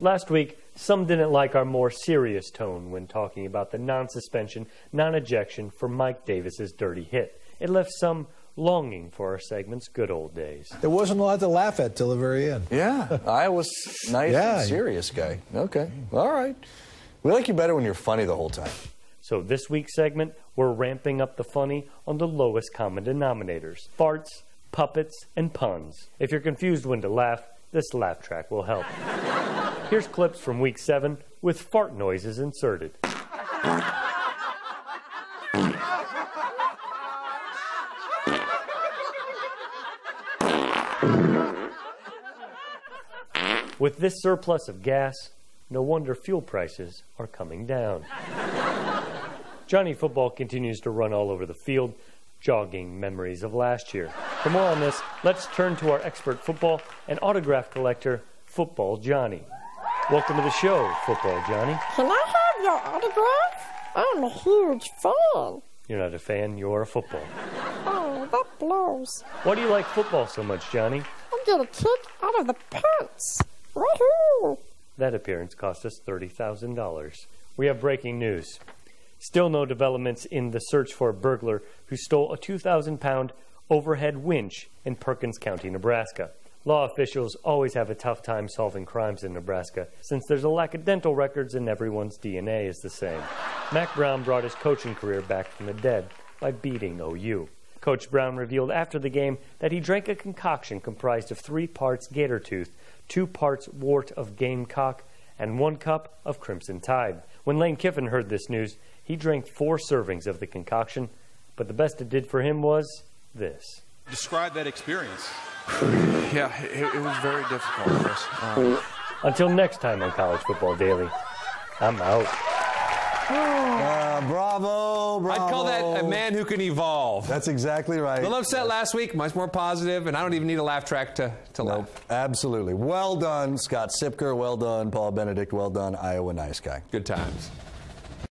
Last week, some didn't like our more serious tone when talking about the non-suspension, non-ejection for Mike Davis's dirty hit. It left some longing for our segment's good old days. There wasn't a lot to laugh at till the very end. Yeah, I was nice and serious guy. Okay, all right. We like you better when you're funny the whole time. So this week's segment, we're ramping up the funny on the lowest common denominators. Farts, puppets, and puns. If you're confused when to laugh, this laugh track will help. Here's clips from week 7 with fart noises inserted. With this surplus of gas, no wonder fuel prices are coming down. Johnny Football continues to run all over the field, jogging memories of last year. For more on this, let's turn to our expert football and autograph collector, Football Johnny. Welcome to the show, Football Johnny. Can I have your autograph? I'm a huge fan. You're not a fan, you're a football. Oh, that blows. Why do you like football so much, Johnny? I get a kick out of the pants. Woohoo! That appearance cost us $30,000. We have breaking news. Still no developments in the search for a burglar who stole a 2,000-pound overhead winch in Perkins County, Nebraska. Law officials always have a tough time solving crimes in Nebraska, since there's a lack of dental records and everyone's DNA is the same. Mack Brown brought his coaching career back from the dead by beating OU. Coach Brown revealed after the game that he drank a concoction comprised of 3 parts gator tooth, 2 parts wart of gamecock, and 1 cup of Crimson Tide. When Lane Kiffin heard this news, he drank 4 servings of the concoction, but the best it did for him was this. Describe that experience. Yeah, it was very difficult for us. Until next time on College Football Daily, I'm out. Bravo. I'd call that a man who can evolve. That's exactly right. The love set last week, much more positive, and I don't even need a laugh track to laugh. Absolutely. Well done, Scott Sipker. Well done, Paul Benedict. Well done, Iowa Nice Guy. Good times.